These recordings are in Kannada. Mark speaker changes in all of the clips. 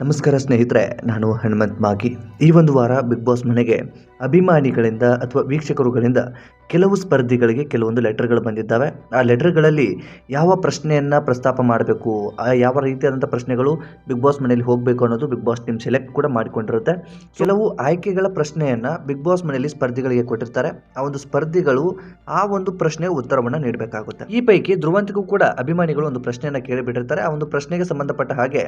Speaker 1: ನಮಸ್ಕಾರ ಸ್ನೇಹಿತರೆ, ನಾನು ಹನುಮಂತ್ ಮಾಗಿ. ಈ ಒಂದು ವಾರ ಬಿಗ್ ಬಾಸ್ ಮನೆಗೆ ಅಭಿಮಾನಿಗಳಿಂದ ಅಥವಾ ವೀಕ್ಷಕರುಗಳಿಂದ ಕೆಲವು ಸ್ಪರ್ಧಿಗಳಿಗೆ ಕೆಲವೊಂದು ಲೆಟರ್ಗಳು ಬಂದಿದ್ದಾವೆ. ಆ ಲೆಟರ್ಗಳಲ್ಲಿ ಯಾವ ಪ್ರಶ್ನೆಯನ್ನು ಪ್ರಸ್ತಾಪ ಮಾಡಬೇಕು, ಯಾವ ರೀತಿಯಾದಂಥ ಪ್ರಶ್ನೆಗಳು ಬಿಗ್ ಬಾಸ್ ಮನೆಯಲ್ಲಿ ಹೋಗಬೇಕು ಅನ್ನೋದು ಬಿಗ್ ಬಾಸ್ ಟೀಮ್ ಸೆಲೆಕ್ಟ್ ಕೂಡ ಮಾಡಿಕೊಂಡಿರುತ್ತೆ. ಕೆಲವು ಆಯ್ಕೆಗಳ ಪ್ರಶ್ನೆಯನ್ನು ಬಿಗ್ ಬಾಸ್ ಮನೆಯಲ್ಲಿ ಸ್ಪರ್ಧಿಗಳಿಗೆ ಕೊಟ್ಟಿರ್ತಾರೆ. ಆ ಒಂದು ಸ್ಪರ್ಧಿಗಳು ಆ ಒಂದು ಪ್ರಶ್ನೆಗೆ ಉತ್ತರವನ್ನು ನೀಡಬೇಕಾಗುತ್ತೆ. ಈ ಪೈಕಿ ಧ್ರುವಂತ್ಗೂ ಕೂಡ ಅಭಿಮಾನಿಗಳು ಒಂದು ಪ್ರಶ್ನೆಯನ್ನು ಕೇಳಿಬಿಟ್ಟಿರ್ತಾರೆ. ಆ ಒಂದು ಪ್ರಶ್ನೆಗೆ ಸಂಬಂಧಪಟ್ಟ ಹಾಗೆ,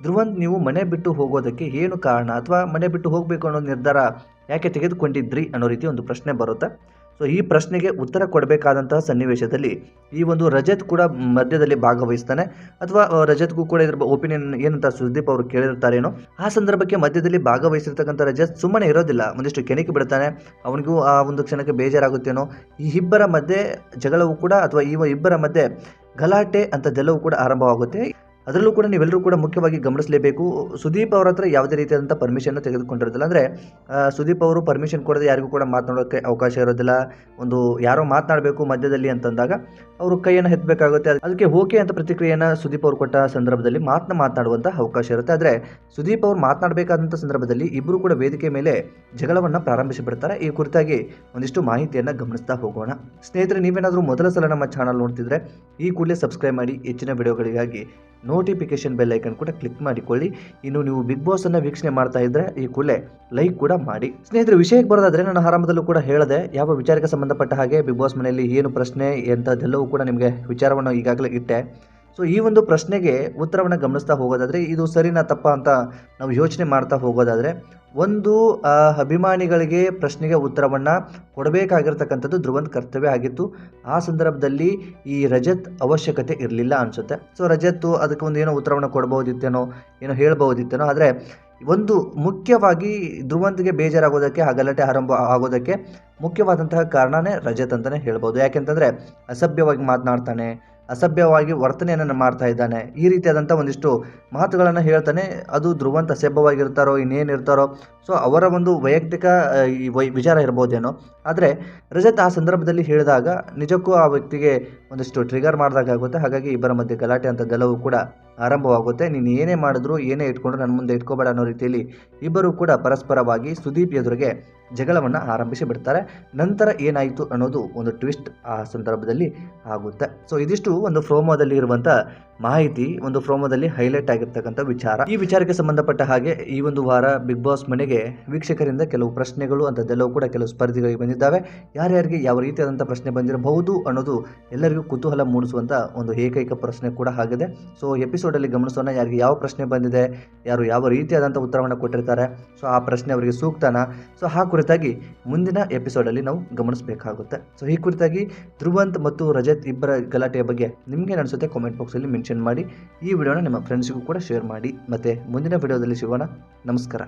Speaker 1: ಧ್ರುವಂತ್, ನೀವು ಮನೆ ಬಿಟ್ಟು ಹೋಗೋದಕ್ಕೆ ಏನು ಕಾರಣ, ಅಥವಾ ಮನೆ ಬಿಟ್ಟು ಹೋಗಬೇಕು ಅನ್ನೋ ನಿರ್ಧಾರ ಯಾಕೆ ತೆಗೆದುಕೊಂಡಿದ್ರಿ ಅನ್ನೋ ರೀತಿ ಒಂದು ಪ್ರಶ್ನೆ ಬರುತ್ತೆ. ಸೊ ಈ ಪ್ರಶ್ನೆಗೆ ಉತ್ತರ ಕೊಡಬೇಕಾದಂತಹ ಸನ್ನಿವೇಶದಲ್ಲಿ ಈ ಒಂದು ರಜತ್ ಕೂಡ ಮಧ್ಯದಲ್ಲಿ ಭಾಗವಹಿಸ್ತಾನೆ, ಅಥವಾ ರಜತ್ಗೂ ಕೂಡ ಇದ್ರ ಒಪಿನಿಯನ್ ಏನಂತ ಸುದೀಪ್ ಅವರು ಕೇಳಿರ್ತಾರೇನೋ. ಆ ಸಂದರ್ಭಕ್ಕೆ ಮಧ್ಯದಲ್ಲಿ ಭಾಗವಹಿಸಿರ್ತಕ್ಕಂಥ ರಜತ್ ಸುಮ್ಮನೆ ಇರೋದಿಲ್ಲ, ಒಂದಿಷ್ಟು ಕೆಣಕಿ ಬಿಡ್ತಾನೆ. ಅವನಿಗೂ ಆ ಒಂದು ಕ್ಷಣಕ್ಕೆ ಬೇಜಾರಾಗುತ್ತೇನೋ. ಈ ಇಬ್ಬರ ಮಧ್ಯೆ ಜಗಳವೂ ಕೂಡ, ಅಥವಾ ಈ ಇಬ್ಬರ ಮಧ್ಯೆ ಗಲಾಟೆ ಅಂಥದ್ದೆಲ್ಲವೂ ಕೂಡ ಆರಂಭವಾಗುತ್ತೆ. ಅದರಲ್ಲೂ ಕೂಡ ನೀವೆಲ್ಲರೂ ಕೂಡ ಮುಖ್ಯವಾಗಿ ಗಮನಿಸಲೇಬೇಕು, ಸುದೀಪ್ ಅವರ ಹತ್ರ ಯಾವುದೇ ರೀತಿಯಾದಂಥ ಪರ್ಮಿಷನ್ ತೆಗೆದುಕೊಂಡಿರೋದಿಲ್ಲ. ಅಂದರೆ ಸುದೀಪ್ ಅವರು ಪರ್ಮಿಷನ್ ಕೊಡದೆ ಯಾರಿಗೂ ಕೂಡ ಮಾತನಾಡೋಕ್ಕೆ ಅವಕಾಶ ಇರೋದಿಲ್ಲ. ಒಂದು ಯಾರೋ ಮಾತನಾಡಬೇಕು ಮಧ್ಯದಲ್ಲಿ ಅಂತಂದಾಗ ಅವರು ಕೈಯನ್ನು ಎತ್ತಬೇಕಾಗುತ್ತೆ. ಅದಕ್ಕೆ ಓಕೆ ಅಂತ ಪ್ರತಿಕ್ರಿಯೆಯನ್ನು ಸುದೀಪ್ ಅವರು ಕೊಟ್ಟ ಸಂದರ್ಭದಲ್ಲಿ ಮಾತನಾಡುವಂಥ ಅವಕಾಶ ಇರುತ್ತೆ. ಆದರೆ ಸುದೀಪ್ ಅವರು ಮಾತನಾಡಬೇಕಾದಂಥ ಸಂದರ್ಭದಲ್ಲಿ ಇಬ್ಬರು ಕೂಡ ವೇದಿಕೆ ಮೇಲೆ ಜಗಳವನ್ನು ಪ್ರಾರಂಭಿಸಿಬಿಡ್ತಾರೆ. ಈ ಕುರಿತಾಗಿ ಒಂದಿಷ್ಟು ಮಾಹಿತಿಯನ್ನು ಗಮನಿಸ್ತಾ ಹೋಗೋಣ. ಸ್ನೇಹಿತರೆ, ನೀವೇನಾದರೂ ಮೊದಲ ಸಲ ನಮ್ಮ ಚಾನಲ್ ನೋಡ್ತಿದ್ರೆ ಈ ಕೂಡಲೇ ಸಬ್ಸ್ಕ್ರೈಬ್ ಮಾಡಿ. ಹೆಚ್ಚಿನ ವಿಡಿಯೋಗಳಿಗಾಗಿ ನೋಟಿಫಿಕೇಶನ್ ಬೆಲ್ ಐಕನ್ ಕೂಡ ಕ್ಲಿಕ್ ಮಾಡಿಕೊಳ್ಳಿ. ಇನ್ನು ನೀವು ಬಿಗ್ ಬಾಸ್ ಅನ್ನು ವೀಕ್ಷಣೆ ಮಾಡ್ತಾ ಇದ್ರೆ ಈ ಕೂಡಲೇ ಲೈಕ್ ಕೂಡ ಮಾಡಿ. ಸ್ನೇಹಿತರೆ, ವಿಷಯಕ್ಕೆ ಬರೋದಾದ್ರೆ, ನಾನು ಆರಂಭದಲ್ಲೂ ಕೂಡ ಹೇಳಿದೆ, ಯಾವ ವಿಚಾರಕ್ಕೆ ಸಂಬಂಧಪಟ್ಟ ಹಾಗೆ ಬಿಗ್ ಬಾಸ್ ಮನೆಯಲ್ಲಿ ಏನು ಪ್ರಶ್ನೆ ಎಂಥದ್ದೆಲ್ಲವೂ ಕೂಡ ನಿಮಗೆ ವಿಚಾರವನ್ನು ಈಗಾಗಲೇ ಇಟ್ಟೆ. ಸೊ ಈ ಒಂದು ಪ್ರಶ್ನೆಗೆ ಉತ್ತರವನ್ನು ಗಮನಿಸ್ತಾ ಹೋಗೋದಾದರೆ, ಇದು ಸರಿನಾ ತಪ್ಪಾ ಅಂತ ನಾವು ಯೋಚನೆ ಮಾಡ್ತಾ ಹೋಗೋದಾದರೆ, ಒಂದು ಅಭಿಮಾನಿಗಳಿಗೆ ಪ್ರಶ್ನೆಗೆ ಉತ್ತರವನ್ನು ಕೊಡಬೇಕಾಗಿರ್ತಕ್ಕಂಥದ್ದು ಧ್ರುವಂತ್ ಕರ್ತವ್ಯ ಆಗಿತ್ತು. ಆ ಸಂದರ್ಭದಲ್ಲಿ ಈ ರಜತ್ ಅವಶ್ಯಕತೆ ಇರಲಿಲ್ಲ ಅನಿಸುತ್ತೆ. ಸೊ ರಜತ್ ಅದಕ್ಕೆ ಒಂದು ಏನೋ ಉತ್ತರವನ್ನು ಕೊಡ್ಬೋದಿತ್ತೇನೋ, ಏನೋ ಹೇಳ್ಬೋದಿತ್ತೇನೋ. ಆದರೆ ಒಂದು ಮುಖ್ಯವಾಗಿ ಧ್ರುವಂತ್ಗೆ ಬೇಜಾರಾಗೋದಕ್ಕೆ, ಆ ಗಲಾಟೆ ಆರಂಭ ಆಗೋದಕ್ಕೆ ಮುಖ್ಯವಾದಂತಹ ಕಾರಣನೇ ರಜತ್ ಅಂತಲೇ ಹೇಳ್ಬೋದು. ಯಾಕೆಂತಂದರೆ ಅಸಭ್ಯವಾಗಿ ಮಾತನಾಡ್ತಾನೆ, ಅಸಭ್ಯವಾಗಿ ವರ್ತನೆಯನ್ನು ಮಾಡ್ತಾ ಇದ್ದಾನೆ. ಈ ರೀತಿಯಾದಂಥ ಒಂದಿಷ್ಟು ಮಾತುಗಳನ್ನು ಹೇಳ್ತಾನೆ. ಅದು ಧ್ರುವಂತ್ ಅಸಭ್ಯವಾಗಿರ್ತಾರೋ ಇನ್ನೇನಿರ್ತಾರೋ, ಸೊ ಅವರ ಒಂದು ವೈಯಕ್ತಿಕ ವಿಚಾರ ಇರ್ಬೋದೇನೋ. ಆದರೆ ರಜತ್ ಆ ಸಂದರ್ಭದಲ್ಲಿ ಹೇಳಿದಾಗ ನಿಜಕ್ಕೂ ಆ ವ್ಯಕ್ತಿಗೆ ಒಂದಿಷ್ಟು ಟ್ರಿಗರ್ ಮಾಡಿದಾಗುತ್ತೆ. ಹಾಗಾಗಿ ಇಬ್ಬರ ಮಧ್ಯೆ ಗಲಾಟೆ ಅಂಥದ್ದೆಲ್ಲವೂ ಕೂಡ ಆರಂಭವಾಗುತ್ತೆ. ನೀನು ಏನೇ ಮಾಡಿದ್ರು, ಏನೇ ಇಟ್ಕೊಂಡ್ರು ನನ್ನ ಮುಂದೆ ಇಟ್ಕೋಬೇಡ ಅನ್ನೋ ರೀತಿಯಲ್ಲಿ ಇಬ್ಬರು ಕೂಡ ಪರಸ್ಪರವಾಗಿ ಸುದೀಪ್ ಎದುರಿಗೆ ಜಗಳವನ್ನು ಆರಂಭಿಸಿ ಬಿಡ್ತಾರೆ. ನಂತರ ಏನಾಯಿತು ಅನ್ನೋದು ಒಂದು ಟ್ವಿಸ್ಟ್ ಆ ಸಂದರ್ಭದಲ್ಲಿ ಆಗುತ್ತೆ. ಸೊ ಇದಿಷ್ಟು ಒಂದು ಪ್ರೋಮೋದಲ್ಲಿ ಇರುವಂಥ ಮಾಹಿತಿ, ಒಂದು ಪ್ರೋಮೋದಲ್ಲಿ ಹೈಲೈಟ್ ಆಗಿರ್ತಕ್ಕಂಥ ವಿಚಾರ. ಈ ವಿಚಾರಕ್ಕೆ ಸಂಬಂಧಪಟ್ಟ ಹಾಗೆ ಈ ಒಂದು ವಾರ ಬಿಗ್ ಬಾಸ್ ಮನೆಗೆ ವೀಕ್ಷಕರಿಂದ ಕೆಲವು ಪ್ರಶ್ನೆಗಳು ಅಂಥದ್ದೆಲ್ಲವೂ ಕೂಡ ಕೆಲವು ಸ್ಪರ್ಧಿಗಳಿಗೆ ಬಂದಿದ್ದಾವೆ. ಯಾರ್ಯಾರಿಗೆ ಯಾವ ರೀತಿಯಾದಂಥ ಪ್ರಶ್ನೆ ಬಂದಿರಬಹುದು ಅನ್ನೋದು ಎಲ್ಲರಿಗೂ ಕುತೂಹಲ ಮೂಡಿಸುವಂಥ ಒಂದು ಏಕೈಕ ಪ್ರಶ್ನೆ ಕೂಡ ಆಗಿದೆ. ಸೊ ಎಪಿಸೋಡಲ್ಲಿ ಗಮನಿಸೋಣ, ಯಾರಿಗೆ ಯಾವ ಪ್ರಶ್ನೆ ಬಂದಿದೆ, ಯಾರು ಯಾವ ರೀತಿಯಾದಂಥ ಉತ್ತರವನ್ನು ಕೊಟ್ಟಿರ್ತಾರೆ, ಸೊ ಆ ಪ್ರಶ್ನೆ ಅವರಿಗೆ ಸೂಕ್ತನಾ, ಸೊ ಆ ಕುರಿತಾಗಿ ಮುಂದಿನ ಎಪಿಸೋಡಲ್ಲಿ ನಾವು ಗಮನಿಸಬೇಕಾಗುತ್ತೆ. ಸೊ ಈ ಕುರಿತಾಗಿ ಧ್ರುವಂತ್ ಮತ್ತು ರಜತ್ ಇಬ್ಬರ ಗಲಾಟೆಯ ಬಗ್ಗೆ ನಿಮಗೆ ಅನಿಸುತ್ತೆ ಕಾಮೆಂಟ್ ಬಾಕ್ಸಲ್ಲಿ ಮೆನ್ಷನ್ ಮಾಡಿ. ಈ ವಿಡಿಯೋನ ನಿಮ್ಮ ಫ್ರೆಂಡ್ಸ್ಗೂ ಕೂಡ ಶೇರ್ ಮಾಡಿ. ಮತ್ತೆ ಮುಂದಿನ ವಿಡಿಯೋದಲ್ಲಿ ಸಿಗೋಣ. ನಮಸ್ಕಾರ.